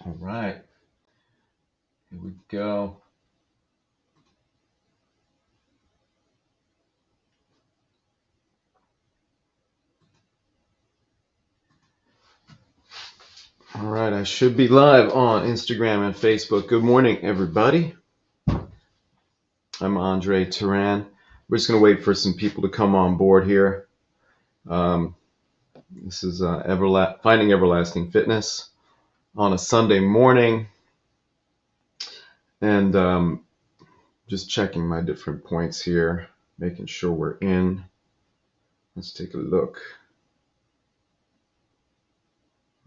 All right, here we go. All right, I should be live on Instagram and Facebook. Good morning, everybody. I'm Andre Turan. We're just going to wait for some people to come on board here. This is Finding Everlasting Fitness on a Sunday morning. And just checking my different points here, making sure we're in. Let's take a look.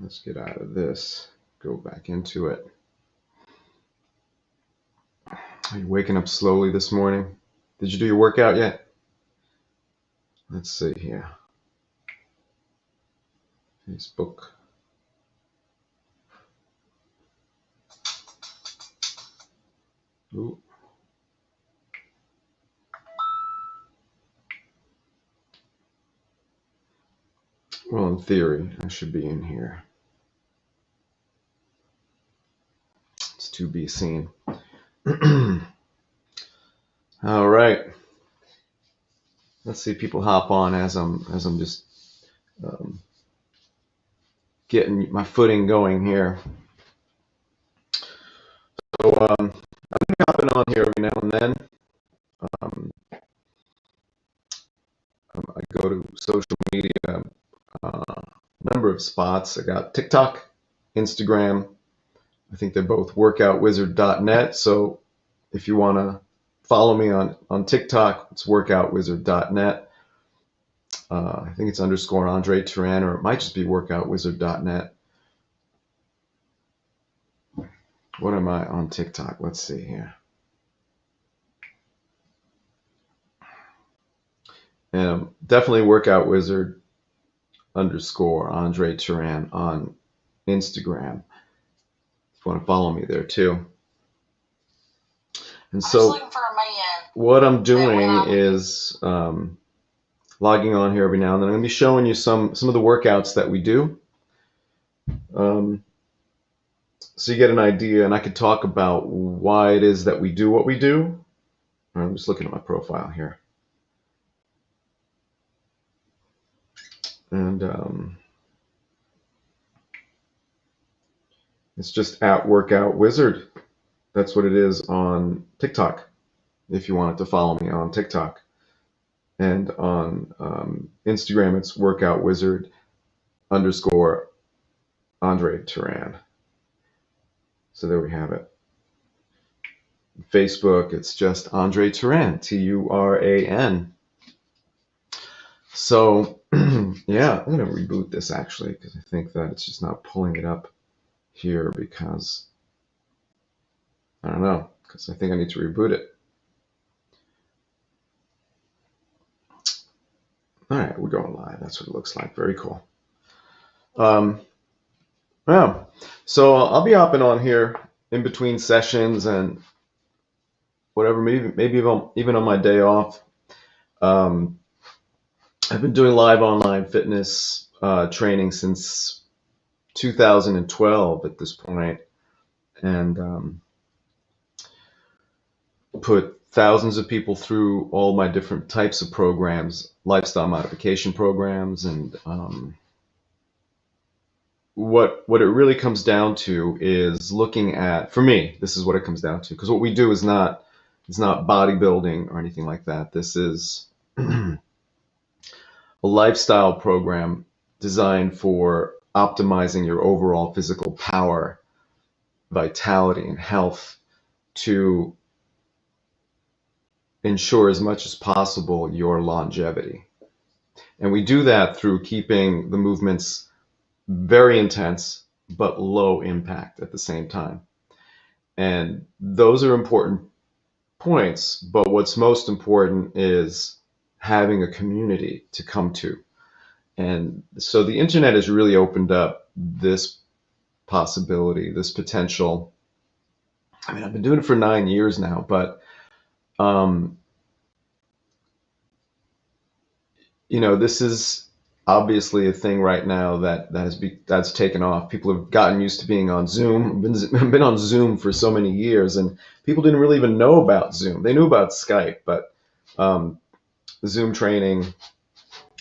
Let's get out of this, go back into it. Are you waking up slowly this morning? Did you do your workout yet? Let's see here. Facebook. Ooh. Well, in theory, I should be in here. It's to be seen. All right. Let's see people hop on as I'm just getting my footing going here. So I'm hopping on here every now and then. I go to social media, a number of spots. I got TikTok, Instagram. I think they're both workoutwizard.net. So if you want to follow me on TikTok, it's workoutwizard.net. I think it's _ Andre Turan, or it might just be workoutwizard.net. What am I on TikTok? Let's see here. Definitely workoutwizard _ Andre Turan on Instagram. If you want to follow me there too. And so what I'm doing is logging on here every now and then. I'm going to be showing you some of the workouts that we do. So you get an idea, and I could talk about why it is that we do what we do. I'm just looking at my profile here. And it's just at Workout Wizard. That's what it is on TikTok, if you wanted to follow me on TikTok. And on Instagram, it's Workout Wizard _ Andre Turan. So there we have it. Facebook, it's just Andre Turan, Turan. So yeah, I'm going to reboot this actually, because I think that it's just not pulling it up here because, I don't know, because I think I need to reboot it. All right, we're going live. That's what it looks like. Very cool. Yeah, so I'll be hopping on here in between sessions and whatever, maybe even on my day off. I've been doing live online fitness training since 2012 at this point, and put thousands of people through all my different types of programs, lifestyle modification programs, and what it really comes down to is looking at, for me, this is what it comes down to, because what we do is not bodybuilding or anything like that. This is a lifestyle program designed for optimizing your overall physical power, vitality, and health to ensure as much as possible your longevity. And we do that through keeping the movements very intense but low impact at the same time. And those are important points, but what's most important is having a community to come to. And so the internet has really opened up this possibility, this potential. I mean, I've been doing it for 9 years now, but this is, obviously a thing right now that's taken off. People have gotten used to being on Zoom. Been on Zoom for so many years, and people didn't really even know about Zoom. They knew about Skype, but um, Zoom training,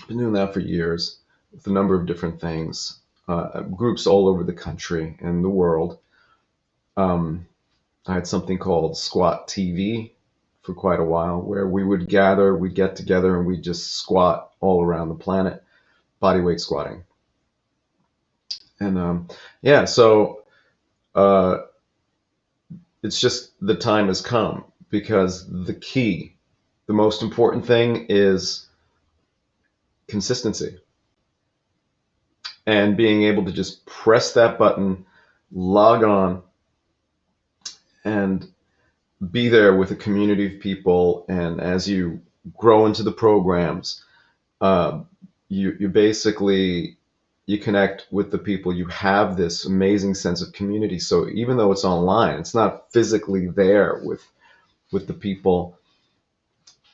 been doing that for years with a number of different things, groups all over the country and the world. Um, I had something called Squat TV for quite a while, where we'd get together, and we'd just squat all around the planet, bodyweight squatting. And yeah, so uh, it's just the time has come, because the most important thing is consistency, and being able to just press that button, log on, and be there with a community of people. And as you grow into the programs, uh, you basically, you connect with the people. You have this amazing sense of community. So even though it's online, it's not physically there with the people.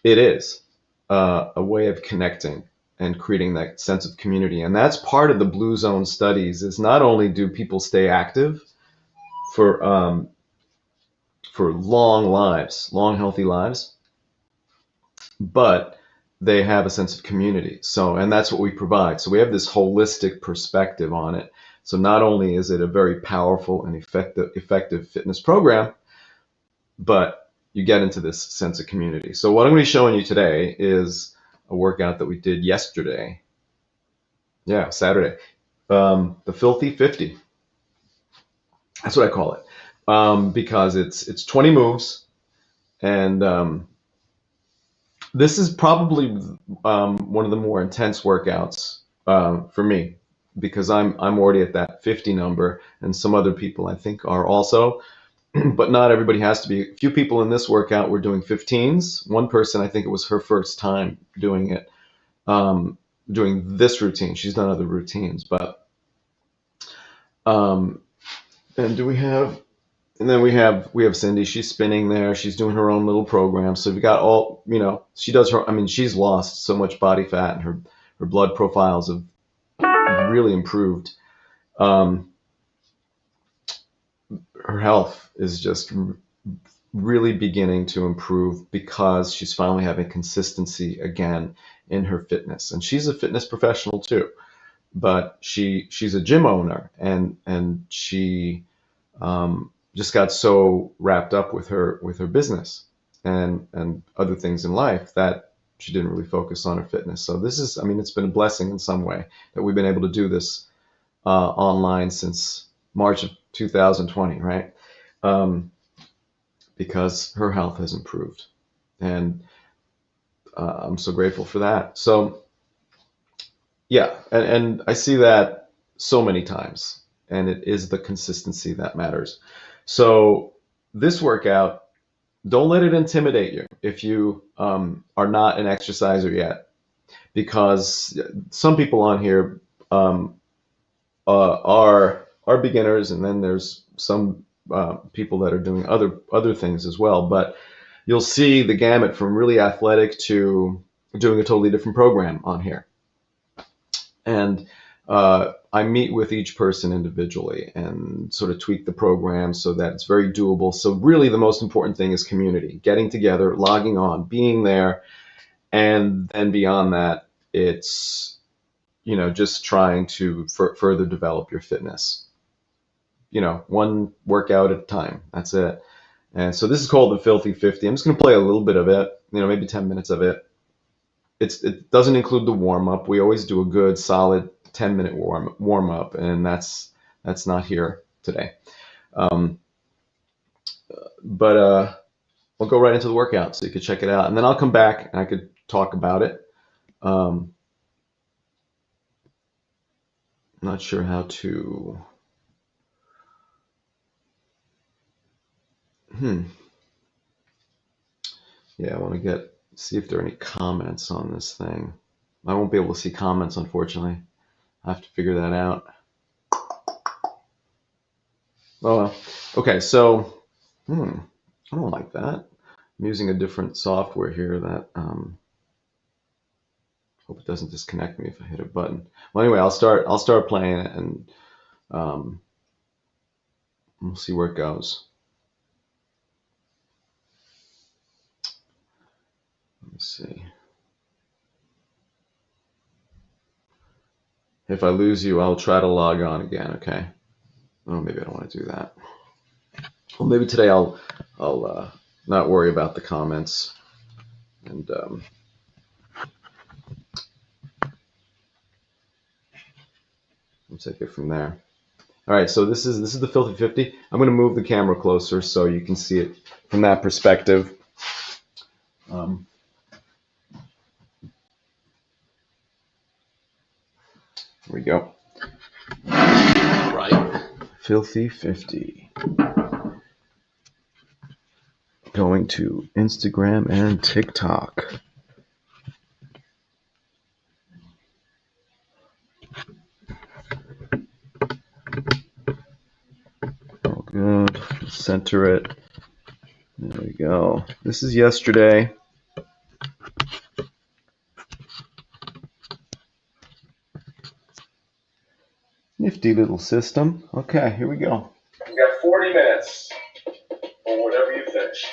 It is a way of connecting and creating that sense of community. And that's part of the Blue Zone studies, is not only do people stay active for long lives, long healthy lives, but they have a sense of community. So, and that's what we provide. So we have this holistic perspective on it. So not only is it a very powerful and effective fitness program, but you get into this sense of community. So what I'm going to be showing you today is a workout that we did yesterday. Yeah, Saturday. The Filthy 50. That's what I call it. Because it's 20 moves, and this is probably one of the more intense workouts for me, because I'm already at that 50 number, and some other people I think are also, but not everybody has to be. A few people in this workout were doing 15s. One person, I think it was her first time doing it, doing this routine. She's done other routines, but and then we have Cindy. She's spinning there. She's doing her own little program. So we got all, she does her. I mean, she's lost so much body fat, and her blood profiles have really improved. Her health is just really beginning to improve, because she's finally having consistency again in her fitness. And she's a fitness professional too, but she's a gym owner, and she just got so wrapped up with her business and other things in life that she didn't really focus on her fitness. So this is, I mean, it's been a blessing in some way that we've been able to do this online since March of 2020, right? Because her health has improved, and I'm so grateful for that. So yeah, and I see that so many times, and it is the consistency that matters. So this workout, don't let it intimidate you if you are not an exerciser yet, because some people on here are beginners, and then there's some people that are doing other things as well. But you'll see the gamut from really athletic to doing a totally different program on here. And I meet with each person individually and sort of tweak the program so that it's very doable. So really the most important thing is community, getting together, logging on, being there. And then beyond that, it's, just trying to further develop your fitness. One workout at a time. That's it. And so this is called the Filthy 50. I'm just going to play a little bit of it, maybe 10 minutes of it. It doesn't include the warm up. We always do a good solid 10-minute warm up, and that's not here today. But I'll go right into the workout so you can check it out, and then I'll come back and I could talk about it. I'm not sure how to. Yeah, I want to see if there are any comments on this thing. I won't be able to see comments, unfortunately. I have to figure that out. Oh well. Okay, so I don't like that. I'm using a different software here that Hope it doesn't disconnect me if I hit a button. Well, anyway, I'll start playing it, and we'll see where it goes. Let me see. If I lose you, I'll try to log on again. Okay. Oh, maybe I don't want to do that. Well, maybe today I'll not worry about the comments, and we'll take it from there. All right, so this is the Filthy 50. I'm going to move the camera closer so you can see it from that perspective. Here we go. All right, Filthy 50. Going to Instagram and TikTok. All good. Center it. There we go. This is yesterday. Nifty little system. Okay, here we go. We got 40 minutes, or whatever you finish.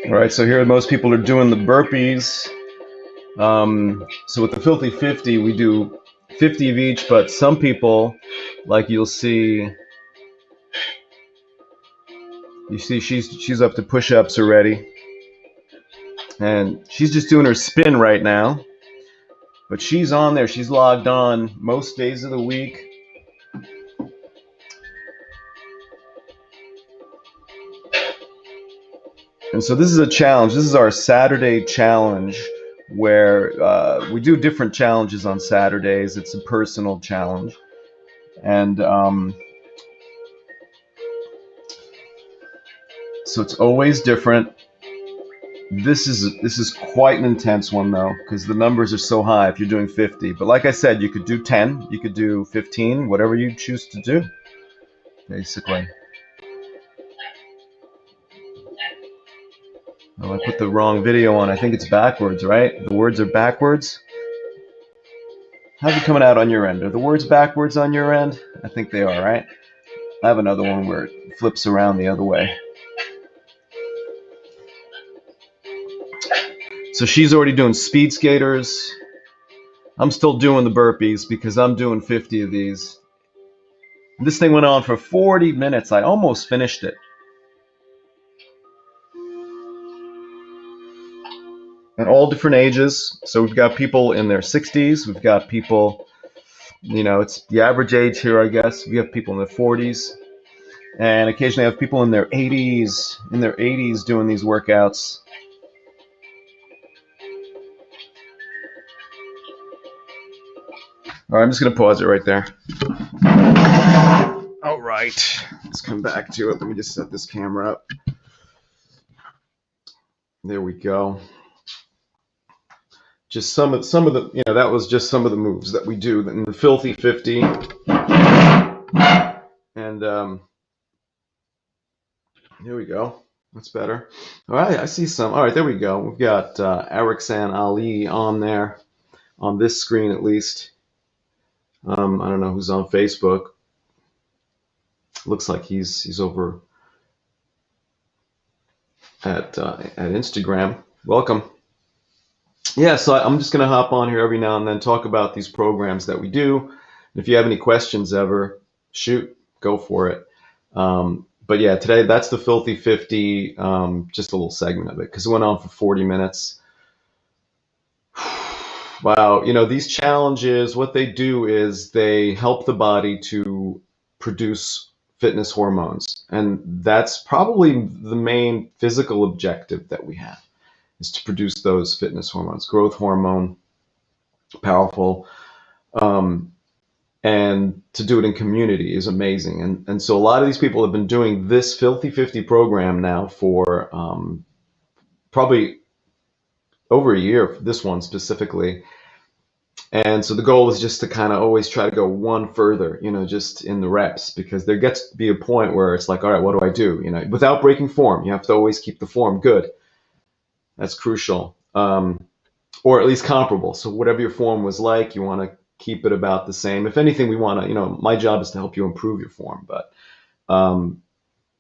All right, so here most people are doing the burpees. So with the Filthy 50, we do 50 of each, but some people, like you'll see, she's up to push-ups already, and she's just doing her spin right now. But she's on there. She's logged on most days of the week. And so this is a challenge. This is our Saturday challenge where we do different challenges on Saturdays. It's a personal challenge. And so it's always different. This is quite an intense one though, because the numbers are so high if you're doing 50. But like I said, you could do 10, you could do 15, whatever you choose to do, basically. Oh, I put the wrong video on. I think it's backwards, right? The words are backwards. How's it coming out on your end? Are the words backwards on your end? I think they are, right? I have another one where it flips around the other way. So she's already doing speed skaters. I'm still doing the burpees because I'm doing 50 of these. This thing went on for 40 minutes. I almost finished it. And all different ages. So we've got people in their 60s. We've got people, you know, it's the average age here, I guess. We have people in their 40s. And occasionally I have people in their 80s, doing these workouts. All right, I'm just going to pause it right there. All right, let's come back to it. Let me just set this camera up. There we go. Just some of the, that was just some of the moves that we do in the Filthy 50. And here we go. That's better. All right, I see some. All right, there we go. We've got Ariksan Ali on there, on this screen at least. I don't know who's on Facebook. Looks like he's over at Instagram. Welcome. Yeah, so I'm just going to hop on here every now and then, talk about these programs that we do. If you have any questions ever, shoot, go for it. But yeah, today that's the Filthy 50, just a little segment of it, because it went on for 40 minutes. Wow, these challenges, what they do is they help the body to produce fitness hormones. And that's probably the main physical objective that we have, is to produce those fitness hormones. Growth hormone, powerful. And to do it in community is amazing. And so a lot of these people have been doing this Filthy 50 program now for probably over a year, this one specifically. And so the goal is just to kind of always try to go one further, just in the reps, because there gets to be a point where it's like, all right, what do I do? Without breaking form. You have to always keep the form good. That's crucial. Or at least comparable. So whatever your form was like, you want to keep it about the same. If anything, we want to, my job is to help you improve your form, but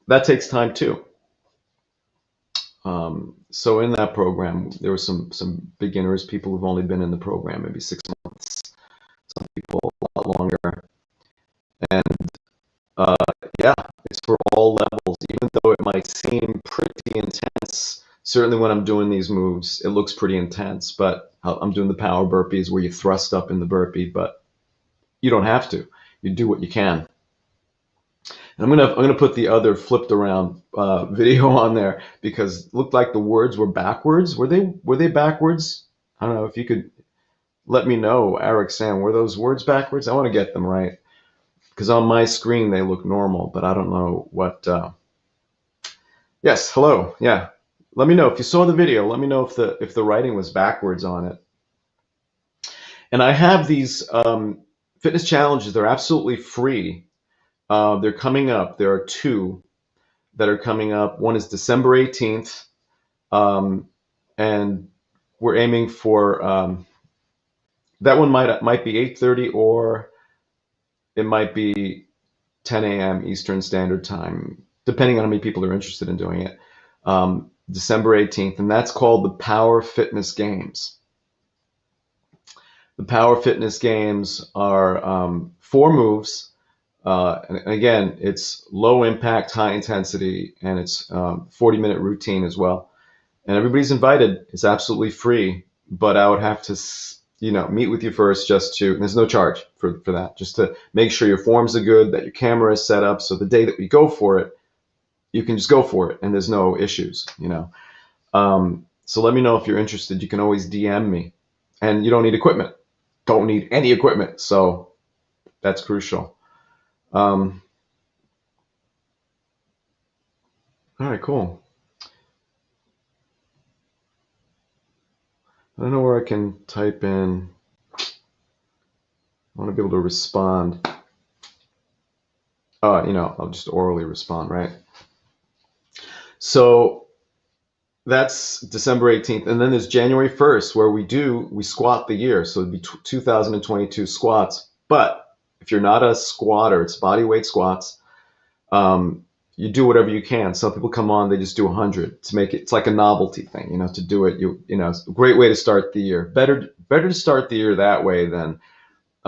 that takes time too. So in that program, there were some beginners, people who've only been in the program maybe 6 months, some people a lot longer. And yeah, it's for all levels, even though it might seem pretty intense. Certainly when I'm doing these moves, it looks pretty intense, but I'm doing the power burpees where you thrust up in the burpee, but you don't have to. You do what you can. And I'm gonna put the other flipped around video on there, because it looked like the words were backwards. Were they backwards? I don't know if you could let me know, Eric Sam, were those words backwards? I want to get them right, because on my screen they look normal, but I don't know what. Yes, hello. Yeah. Let me know if you saw the video. Let me know if the writing was backwards on it. And I have these fitness challenges. They're absolutely free. They're coming up. There are 2 that are coming up. One is December 18th, and we're aiming for that one might be 8:30, or it might be 10 a.m. Eastern Standard Time, depending on how many people are interested in doing it. December 18th, and that's called the Power Fitness Games. The Power Fitness Games are 4 moves, and again, it's low impact, high intensity, and it's 40-minute routine as well. And everybody's invited. It's absolutely free, but I would have to, meet with you first, just to, there's no charge for that, just to make sure your forms are good, that your camera is set up, so the day that we go for it, you can just go for it and there's no issues, So let me know if you're interested. You can always DM me, and you don't need equipment. Don't need any equipment. So that's crucial. All right, cool. I don't know where I can type in. I want to be able to respond. I'll just orally respond, right? So that's December 18th. And then there's January 1st, where we squat the year. So it'd be 2022 squats. But if you're not a squatter, it's body weight squats. You do whatever you can. Some people come on, they just do 100 to make it. It's like a novelty thing, to do it. It's a great way to start the year. Better to start the year that way than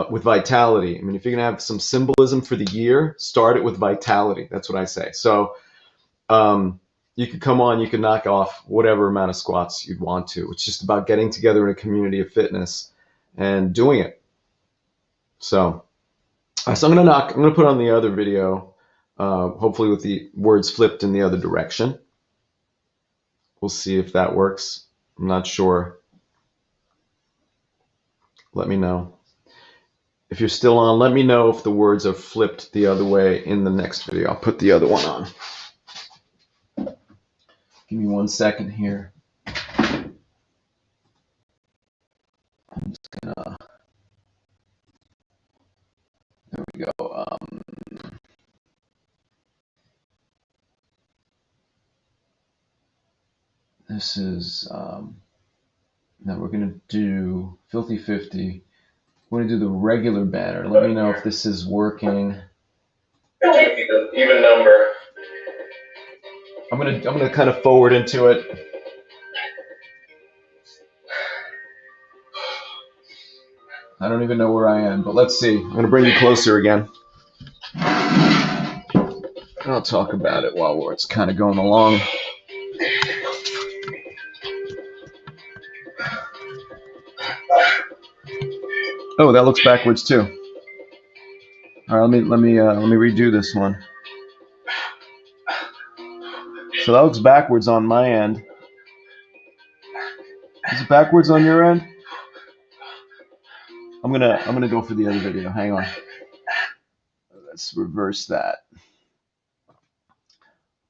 with vitality. I mean, if you're gonna have some symbolism for the year, start it with vitality. That's what I say. So you could come on, you could knock off whatever amount of squats you'd want to. It's just about getting together in a community of fitness and doing it. So I'm gonna put on the other video, hopefully with the words flipped in the other direction. We'll see if that works. I'm not sure. Let me know If you're still on, let me know if the words are flipped the other way in the next video. I'll put the other one on. Give me 1 second here. I'm just gonna, there we go. This is, now we're gonna do Filthy 50. We're gonna do the regular banner. Let me know if this is working. Even number. I'm gonna kind of forward into it. I don't even know where I am, but let's see. I'm gonna bring you closer again. I'll talk about it while it's kind of going along. Oh, that looks backwards too. All right, let me redo this one. So that looks backwards on my end. Is it backwards on your end? I'm gonna go for the other video. Hang on. Let's reverse that.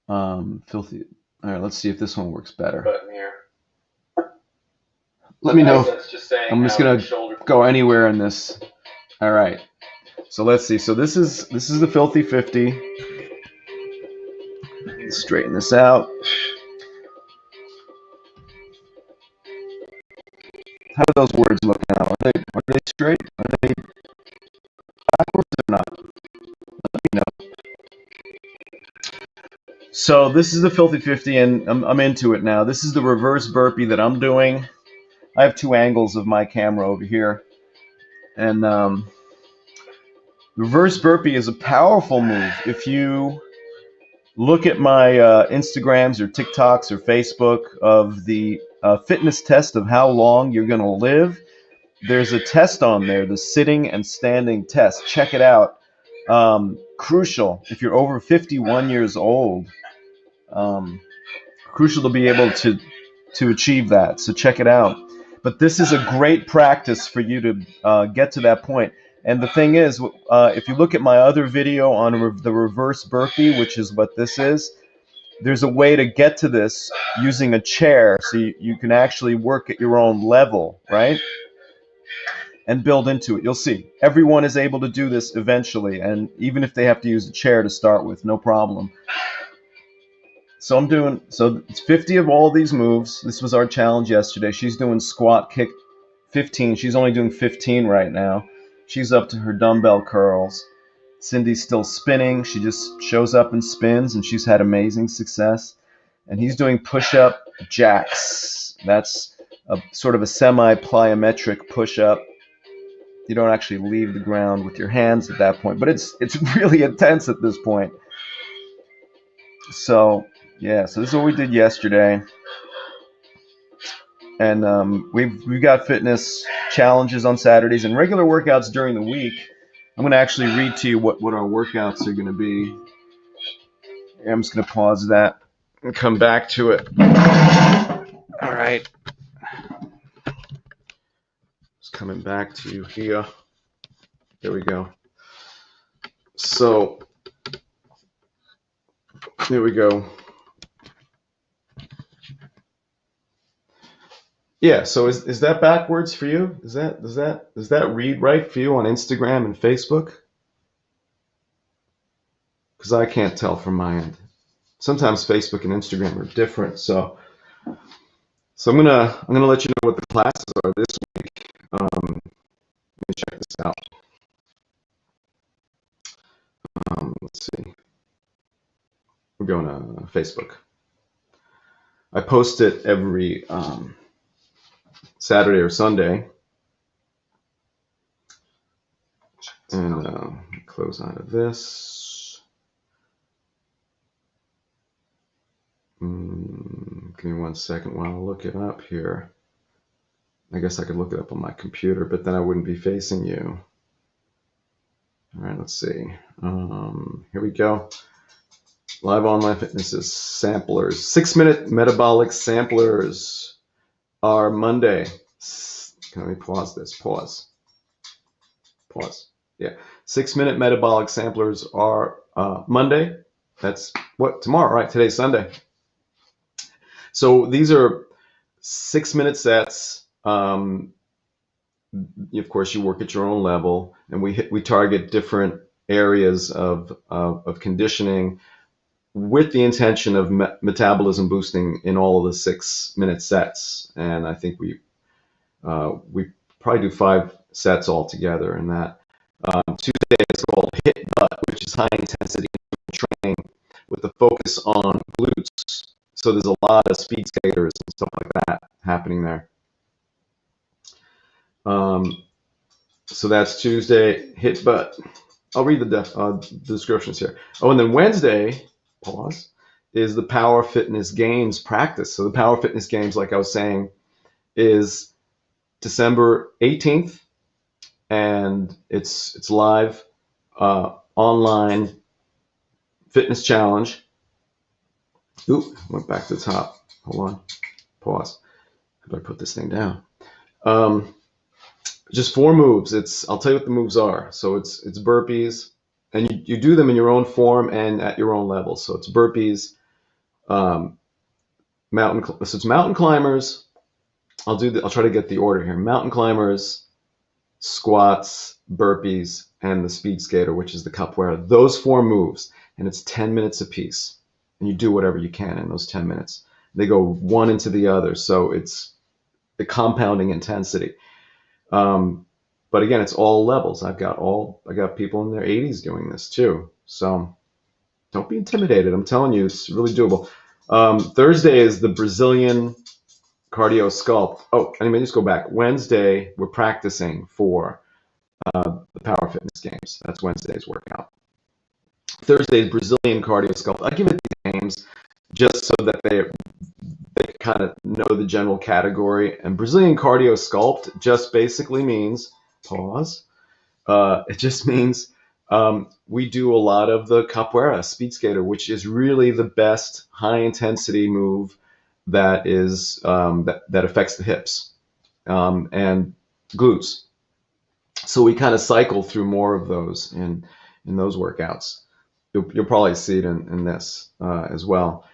Filthy. All right, let's see if this one works better. Let me know. I'm just gonna go anywhere in this. All right. So let's see. So this is the Filthy 50. Straighten this out. How do those words look now? Are they straight? Are they backwards or not? Let me know. So this is the Filthy 50, and I'm into it now. This is the reverse burpee that I'm doing. I have 2 angles of my camera over here, and reverse burpee is a powerful move. If you look at my Instagrams or TikToks or Facebook of the fitness test of how long you're going to live, there's a test on there, the sitting and standing test. Check it out. Crucial if you're over 51 years old. Crucial to be able to achieve that. So check it out. But this is a great practice for you to get to that point. And the thing is, if you look at my other video on the reverse burpee, which is what this is, there's a way to get to this using a chair, so you can actually work at your own level, right? And build into it. You'll see. Everyone is able to do this eventually, and even if they have to use a chair to start with, no problem. So it's 50 of all these moves. This was our challenge yesterday. She's doing squat, kick 15. She's only doing 15 right now. She's up to her dumbbell curls. Cindy's still spinning. She just shows up and spins, and she's had amazing success. And he's doing push-up jacks. That's a sort of a semi-plyometric push-up. You don't actually leave the ground with your hands at that point, but it's really intense at this point. So yeah, so this is what we did yesterday, and we've got fitness challenges on Saturdays and regular workouts during the week. I'm going to actually read to you what our workouts are going to be. I'm just going to pause that and come back to it. All right. Just coming back to you here. There we go. So, here we go. Yeah, so is that backwards for you? Does that read right for you on Instagram and Facebook? Because I can't tell from my end. Sometimes Facebook and Instagram are different, so I'm gonna let you know what the classes are this week. Let me check this out. Let's see. We're going to Facebook. I post it every Saturday or Sunday. And close out of this. Give me 1 second while I look it up here. I guess I could look it up on my computer, but then I wouldn't be facing you. All right, let's see. Here we go. Live online fitness samplers. 6-minute metabolic samplers are Monday. Let me pause this. Pause. Yeah. 6-minute metabolic samplers are Monday. That's what, tomorrow, right? Today's Sunday. So these are 6-minute sets. Of course, you work at your own level, and we target different areas of conditioning with the intention of metabolism boosting in all of the 6-minute sets. And I think we probably do 5 sets altogether in that. Tuesday is called hit butt, which is high intensity training with a focus on glutes. So there's a lot of speed skaters and stuff like that happening there. So that's Tuesday, hit butt. I'll read the descriptions here. Oh, and then Wednesday, pause, is the Power Fitness Games practice. So the Power Fitness Games, like I was saying, is December 18th, and it's live, online fitness challenge. Ooh, went back to the top. Hold on, pause. How do I put this thing down? Just 4 moves. I'll tell you what the moves are. So it's burpees, and you do them in your own form and at your own level. So it's burpees, so it's mountain climbers. I'll try to get the order here. Mountain climbers, squats, burpees, and the speed skater, which is the capoeira. Those 4 moves, and it's 10 minutes apiece. And you do whatever you can in those 10 minutes. They go one into the other, so it's the compounding intensity. But again, it's all levels. I got people in their 80s doing this too. So don't be intimidated. I'm telling you, it's really doable. Thursday is the Brazilian cardio sculpt. Oh, anyway, just go back. Wednesday, we're practicing for the Power Fitness Games. That's Wednesday's workout. Thursday is Brazilian cardio sculpt. I give it these names just so that they kind of know the general category. And Brazilian cardio sculpt just basically means, pause, it just means we do a lot of the capoeira, speed skater, which is really the best high intensity move that is that affects the hips and glutes. So we kind of cycle through more of those in those workouts. You'll probably see it in this as well.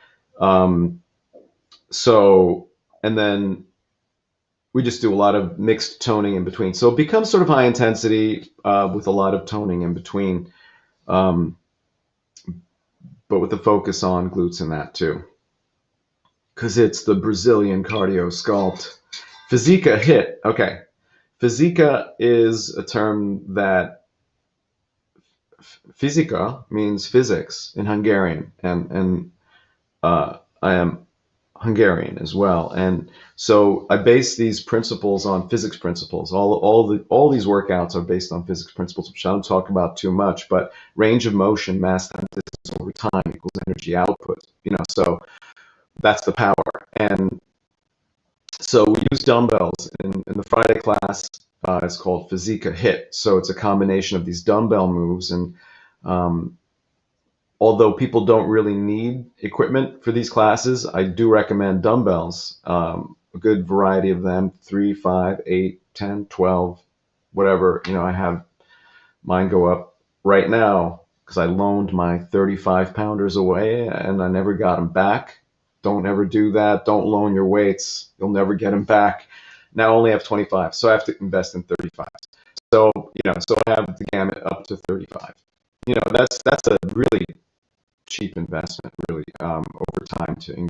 So, and then we just do a lot of mixed toning in between. So it becomes sort of high intensity with a lot of toning in between, but with the focus on glutes in that too. Because it's the Brazilian cardio sculpt. Fisica hit. Okay. Fisica is a term that Fisica means physics in Hungarian, and I am Hungarian as well, and so I base these principles on physics principles. All these workouts are based on physics principles, which I don't talk about too much. But range of motion, mass times distance over time equals energy output. So that's the power. And so we use dumbbells in the Friday class. It's called Fisica Hit. So it's a combination of these dumbbell moves, and although people don't really need equipment for these classes, I do recommend dumbbells, a good variety of them, 3, 5, 8, 10, 12, whatever. I have mine go up right now because I loaned my 35-pounders away and I never got them back. Don't ever do that. Don't loan your weights. You'll never get them back. Now I only have 25, so I have to invest in 35. So, so I have the gamut up to 35. That's a really cheap investment, really, over time to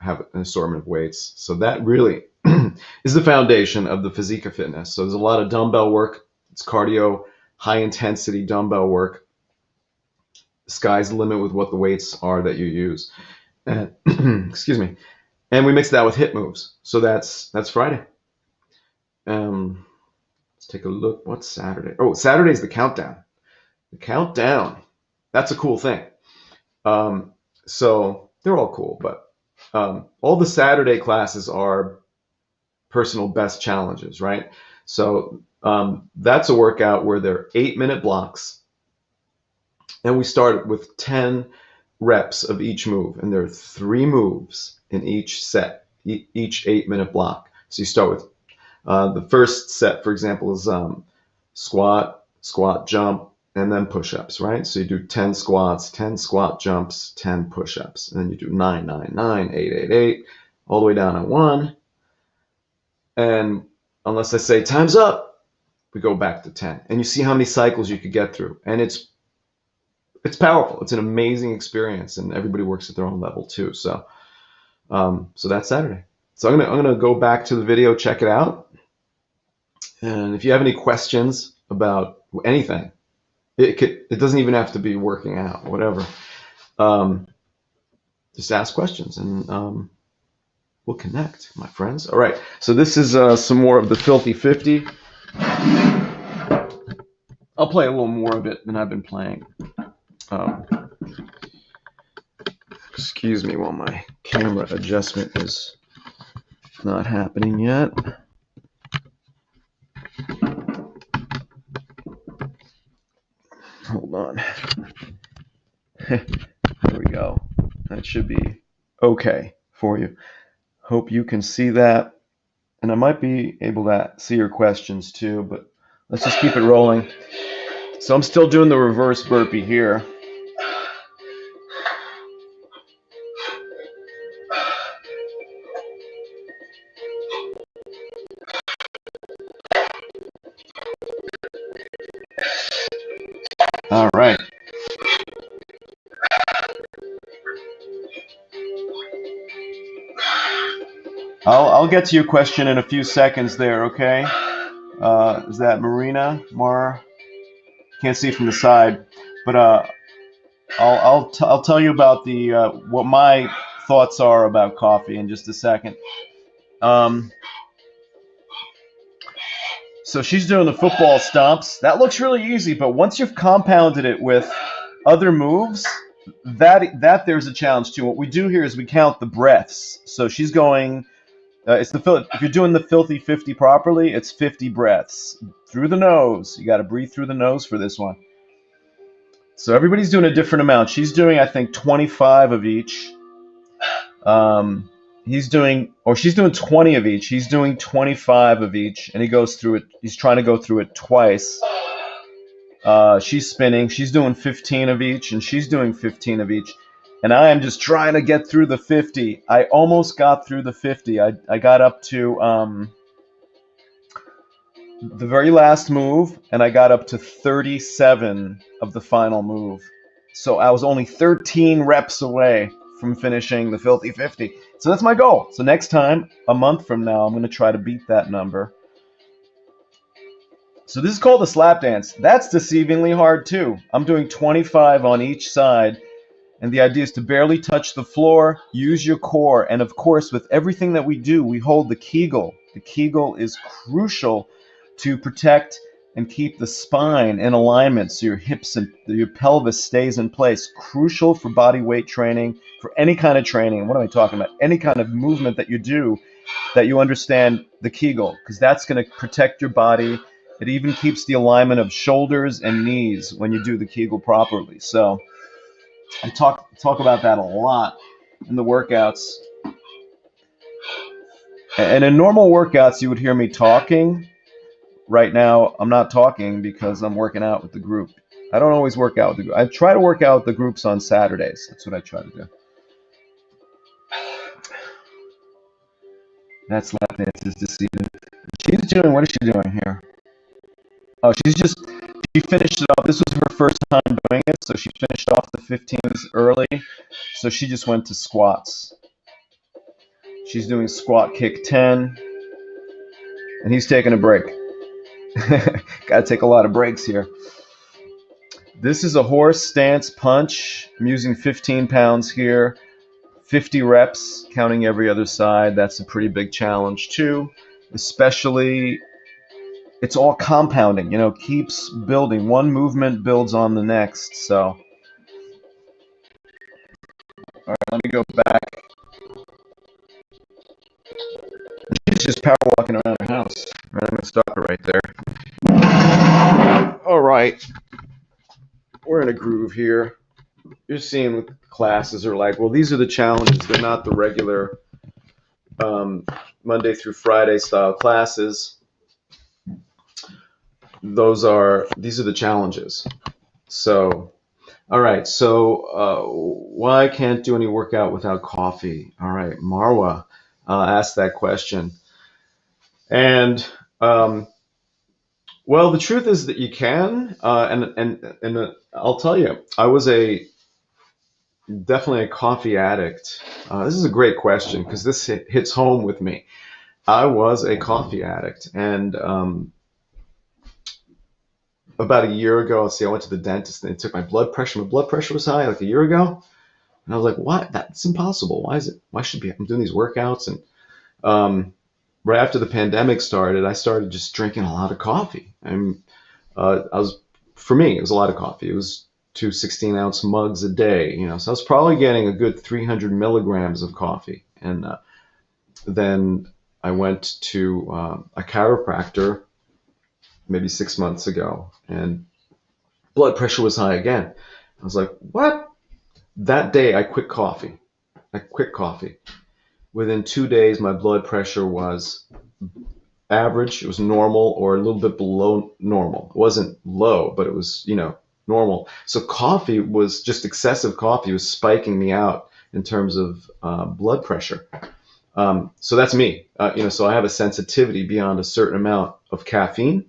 have an assortment of weights. So that really is the foundation of the Physica Fitness. So there's a lot of dumbbell work. It's cardio, high intensity dumbbell work. The sky's the limit with what the weights are that you use. And excuse me. And we mix that with hip moves. So that's Friday. Let's take a look. What's Saturday? Oh, Saturday's the countdown. The countdown. That's a cool thing. So they're all cool, but all the Saturday classes are personal best challenges, right? So that's a workout where they're 8-minute blocks, and we start with 10 reps of each move, and there are 3 moves in each set, each 8-minute block. So you start with the first set, for example, is squat, squat, jump, and then push-ups, right? So you do 10 squats, 10 squat jumps, 10 push-ups. And then you do 9, 9, 9, 8, 8, 8, all the way down to 1. And unless I say time's up, we go back to 10. And you see how many cycles you could get through. And it's powerful. It's an amazing experience, and everybody works at their own level too. So so that's Saturday. So I'm gonna go back to the video, check it out. And if you have any questions about anything, it doesn't even have to be working out, whatever. Just ask questions, and we'll connect, my friends. All right. So this is some more of the Filthy 50. I'll play a little more of it than I've been playing. Excuse me while my camera adjustment is not happening yet. Hold on. There we go. That should be okay for you. Hope you can see that. And I might be able to see your questions too, but let's just keep it rolling. So I'm still doing the reverse burpee here. All right. I'll get to your question in a few seconds there, okay? Is that Marina? Can't see from the side, but I'll tell you about the what my thoughts are about coffee in just a second. So she's doing the football stomps. That looks really easy, but once you've compounded it with other moves, that there's a challenge too. What we do here is we count the breaths. So she's going. If you're doing the Filthy 50 properly, it's 50 breaths through the nose. You got to breathe through the nose for this one. So everybody's doing a different amount. She's doing, I think, 25 of each. She's doing 20 of each. He's doing 25 of each, and he goes through it. He's trying to go through it twice. She's spinning. She's doing 15 of each, and she's doing 15 of each. And I am just trying to get through the 50. I almost got through the 50. I got up to the very last move, and I got up to 37 of the final move. So I was only 13 reps away from finishing the Filthy 50. So that's my goal. So next time, a month from now, I'm going to try to beat that number. So this is called the slap dance. That's deceivingly hard too. I'm doing 25 on each side. And the idea is to barely touch the floor, use your core, and of course, with everything that we do, we hold the Kegel. The Kegel is crucial to protect and keep the spine in alignment so your hips and your pelvis stays in place. Crucial for body weight training, for any kind of training. What am I talking about? Any kind of movement that you do, that you understand the Kegel, because that's going to protect your body. It even keeps the alignment of shoulders and knees when you do the Kegel properly. So I talk about that a lot in the workouts. And in normal workouts, you would hear me talking. Right now, I'm not talking because I'm working out with the group. I don't always work out with the group. I try to work out with the groups on Saturdays. That's what I try to do. That slap dance is deceiving. What is she doing here? Oh, she finished it off. This was her first time doing it, so she finished off the 15s early. So she just went to squats. She's doing squat kick 10, and he's taking a break. Got to take a lot of breaks here. This is a horse stance punch. I'm using 15 pounds here, 50 reps, counting every other side. That's a pretty big challenge too, especially. It's all compounding, keeps building. One movement builds on the next. So, all right, let me go back. She's just power walking around her house. All right, I'm going to stop it right there. All right. We're in a groove here. You're seeing what classes are like. Well, these are the challenges. They're not the regular Monday through Friday style classes. these are the challenges. So, all right. So, why can't do any workout without coffee? All right, Marwa asked that question, and well, the truth is that you can, and I'll tell you, I was definitely a coffee addict. This is a great question because this hits home with me. I was a coffee addict, and about a year ago, I went to the dentist and they took my blood pressure. My blood pressure was high like a year ago, and I was like, "What? That's impossible. Why is it? Why should I'm doing these workouts?" And right after the pandemic started, I started just drinking a lot of coffee. And for me, it was a lot of coffee. It was two 16-ounce mugs a day, So I was probably getting a good 300 milligrams of coffee. And then I went to a chiropractor maybe 6 months ago, and blood pressure was high again. I was like, what? That day, I quit coffee. Within 2 days, my blood pressure was average. It was normal or a little bit below normal. It wasn't low, but it was, normal. So coffee was just excessive coffee was spiking me out in terms of blood pressure. So that's me. So I have a sensitivity beyond a certain amount of caffeine.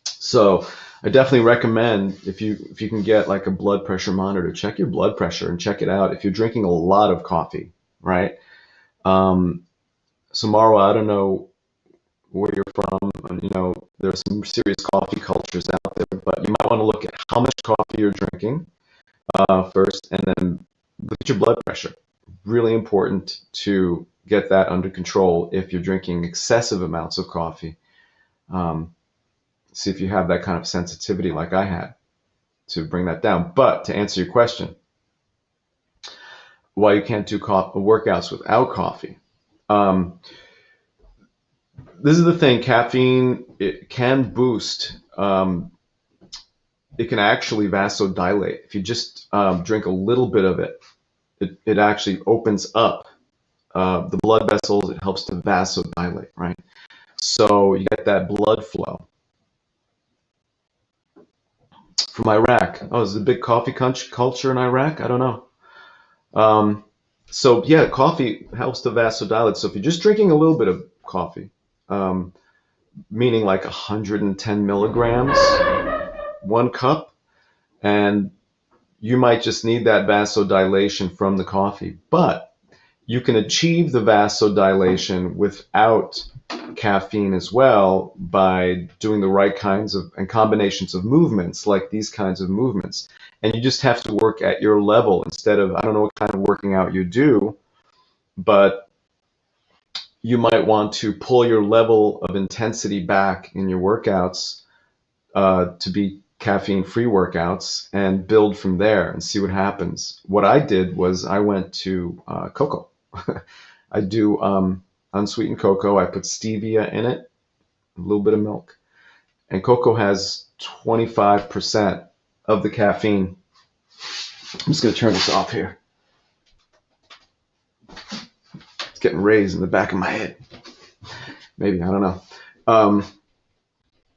So I definitely recommend if you can get like a blood pressure monitor, check your blood pressure and check it out if you're drinking a lot of coffee, right? So Marwa, I don't know where you're from, and there's some serious coffee cultures out there, but you might want to look at how much coffee you're drinking first, and then look at your blood pressure. Really important to get that under control if you're drinking excessive amounts of coffee. See if you have that kind of sensitivity like I had to bring that down. But to answer your question, why you can't do workouts without coffee. This is the thing, caffeine, it can boost, it can actually vasodilate. If you just drink a little bit of it, it actually opens up the blood vessels, it helps to vasodilate, right? So you get that blood flow. From Iraq. Oh, is it a big coffee culture in Iraq? I don't know. So yeah, coffee helps to vasodilate. So if you're just drinking a little bit of coffee, meaning like 110 milligrams, 1 cup, and you might just need that vasodilation from the coffee. But you can achieve the vasodilation without caffeine as well by doing the right kinds of and combinations of movements, like these kinds of movements. And you just have to work at your level instead of, I don't know what kind of working out you do, but you might want to pull your level of intensity back in your workouts to be caffeine-free workouts and build from there and see what happens. What I did was I went to cocoa. I do unsweetened cocoa. I put stevia in it, a little bit of milk. And cocoa has 25% of the caffeine. I'm just going to turn this off here. It's getting raised in the back of my head. Maybe, I don't know.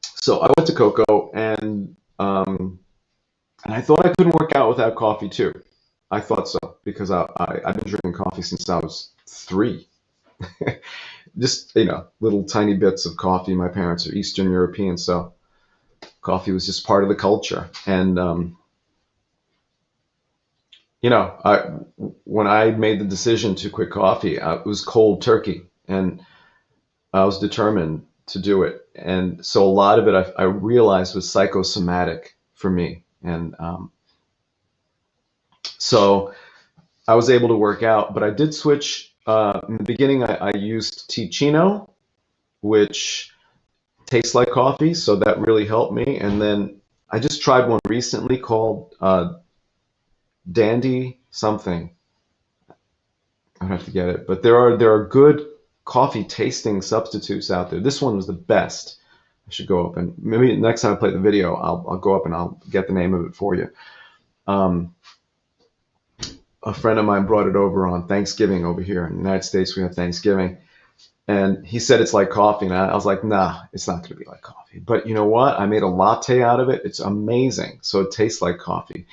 So I went to cocoa, and I thought I couldn't work out without coffee too. I thought so because I've been drinking coffee since I was 3. Just, little tiny bits of coffee. My parents are Eastern European, so coffee was just part of the culture. And, when I made the decision to quit coffee, it was cold turkey, and I was determined to do it. And so a lot of it I realized was psychosomatic for me. And so I was able to work out, but I did switch. In the beginning, I used Ticino, which tastes like coffee, so that really helped me. And then I just tried one recently called Dandy something. I have to get it, but there are good coffee tasting substitutes out there. This one was the best. I should go up and maybe next time I play the video, I'll go up and I'll get the name of it for you. A friend of mine brought it over on Thanksgiving over here in the United States. We have Thanksgiving, And he said it's like coffee, and I was like, nah, it's not going to be like coffee. But you know what? I made a latte out of it. It's amazing. So it tastes like coffee,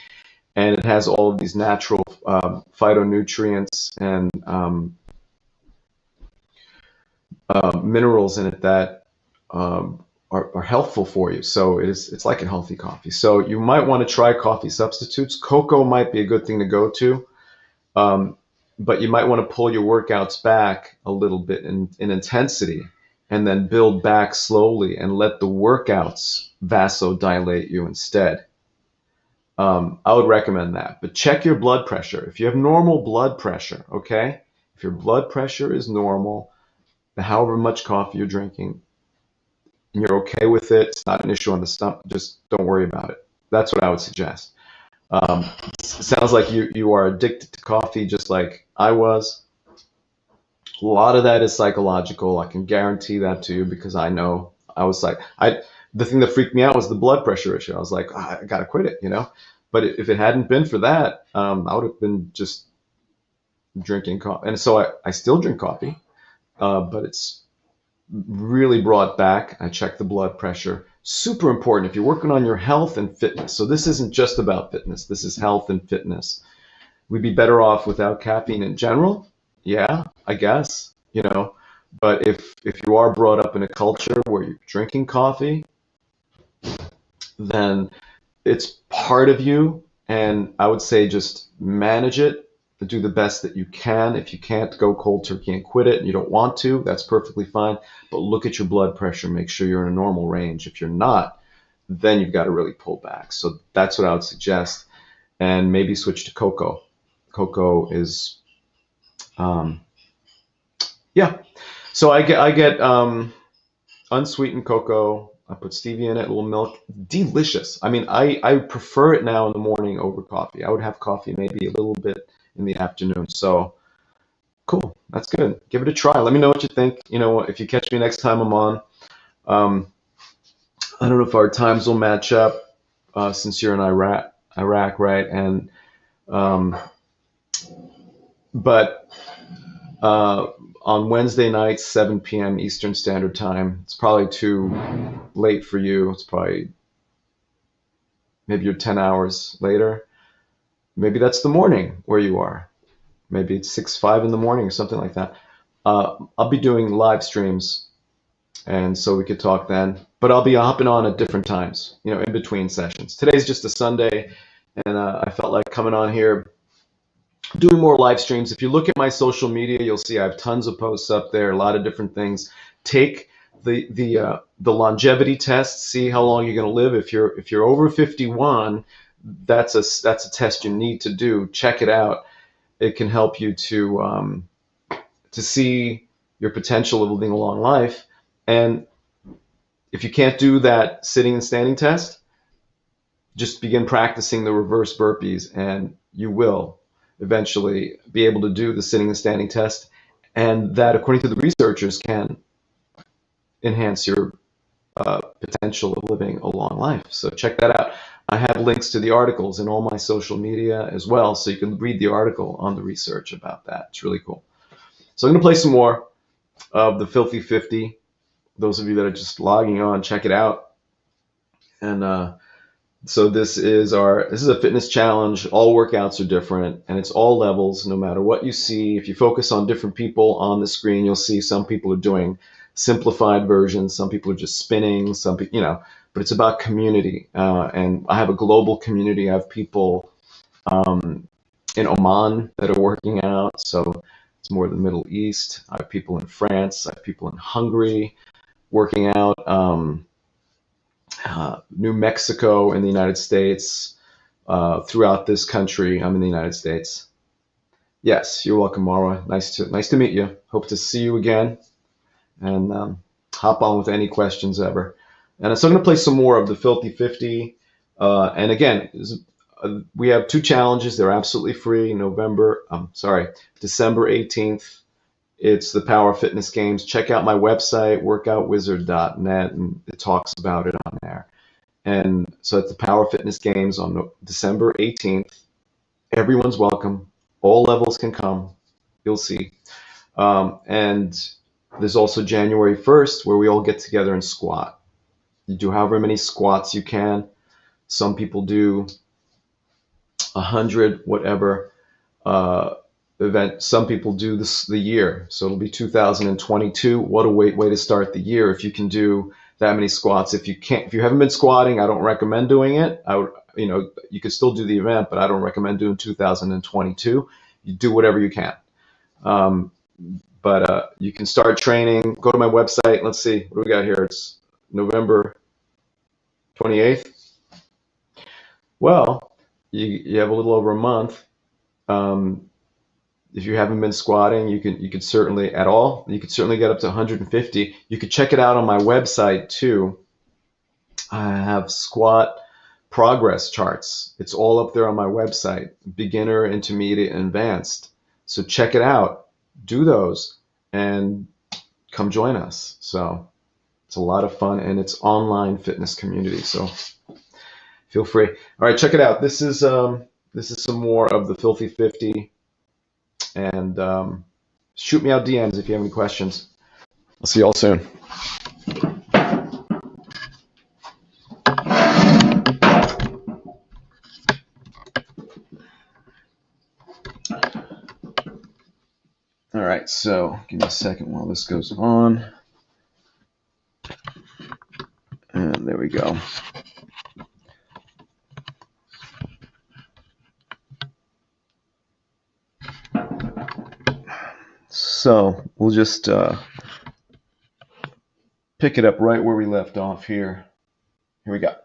and it has all of these natural phytonutrients and minerals in it that are helpful for you. So it's like a healthy coffee. So you might want to try coffee substitutes. Cocoa might be a good thing to go to. But you might want to pull your workouts back a little bit in intensity and then build back slowly and let the workouts vasodilate you instead. I would recommend that. But check your blood pressure. If you have normal blood pressure, okay? If your blood pressure is normal, however much coffee you're drinking, and you're okay with it, it's not an issue on the stomach, just don't worry about it. That's what I would suggest. It sounds like you are addicted to coffee just like I was. A lot of that is psychological. I can guarantee that to you because I know I was like, the thing that freaked me out was the blood pressure issue. I was like, I gotta quit it, you know? But if it hadn't been for that, I would have been just drinking coffee. And so I still drink coffee, but it's really brought back. I check the blood pressure. Super important if you're working on your health and fitness. So this isn't just about fitness. This is health and fitness. We'd be better off without caffeine in general. Yeah, I guess, you know. But if you are brought up in a culture where you're drinking coffee, then it's part of you. And I would say just manage it. Do the best that you can. If you can't go cold turkey and quit it and you don't want to, that's perfectly fine. But look at your blood pressure. Make sure you're in a normal range. If you're not, then you've got to really pull back. So that's what I would suggest. And maybe switch to cocoa. Cocoa is, yeah. So I get unsweetened cocoa. I put stevia in it, a little milk. Delicious. I mean, I prefer it now in the morning over coffee. I would have coffee maybe a little bit in the afternoon. So cool. That's good. Give it a try. Let me know what you think. You know, if you catch me next time I'm on. I don't know if our times will match up since you're in Iraq, right? And but on Wednesday nights, 7 p.m. Eastern Standard Time. It's probably too late for you. It's probably maybe you're 10 hours later. Maybe that's the morning where you are. Maybe it's 5 in the morning or something like that. I'll be doing live streams, and so we could talk then. But I'll be hopping on at different times, you know, in between sessions. Today's just a Sunday, and I felt like coming on here, doing more live streams. If you look at my social media, you'll see I have tons of posts up there, a lot of different things. Take the longevity test, see how long you're going to live. If you're over 51, that's a test you need to do. Check it out. It can help you to see your potential of living a long life. And if you can't do that sitting and standing test, just begin practicing the reverse burpees, and you will eventually be able to do the sitting and standing test. And that, according to the researchers, can enhance your potential of living a long life. So check that out. I have links to the articles in all my social media as well, so you can read the article on the research about that. It's really cool. So I'm going to play some more of the Filthy 50. Those of you that are just logging on, check it out. And so this is a fitness challenge. All workouts are different, and it's all levels, no matter what you see. If you focus on different people on the screen, you'll see some people are doing simplified versions, some people are just spinning, some people, you know, but it's about community. And I have a global community. I have people in Oman that are working out, so it's more the Middle East. I have people in France. I have people in Hungary working out. New Mexico in the United States, throughout this country. I'm in the United States. Yes, you're welcome, Mara. Nice to meet you. Hope to see you again, and hop on with any questions ever. And so I'm going to play some more of the Filthy 50. And again, we have 2 challenges. They're absolutely free. December 18th. It's the Power Fitness Games. Check out my website, workoutwizard.net, and it talks about it on there. And so it's the Power Fitness Games on December 18th. Everyone's welcome. All levels can come. You'll see. And There's also January 1st where we all get together and squat. You do however many squats you can. Some people do 100, whatever event. Some people do the year. So it'll be 2022. What a way to start the year if you can do that many squats. If you haven't been squatting, I don't recommend doing it. I would, you could still do the event, but I don't recommend doing 2022. You do whatever you can. But you can start training. Go to my website. Let's see, what do we got here? It's November 28th. Well, you have a little over a month. If you haven't been squatting, you could certainly get up to 150. You could check it out on my website too. I have squat progress charts. It's all up there on my website, beginner, intermediate, and advanced. So check it out. Do those and come join us. So it's a lot of fun, and it's online fitness community. So feel free. All right, check it out. This is some more of the Filthy 50, and shoot me out DMs if you have any questions. I'll see you all soon. All right, so give me a second while this goes on. And there we go. So we'll just pick it up right where we left off here. Here we go.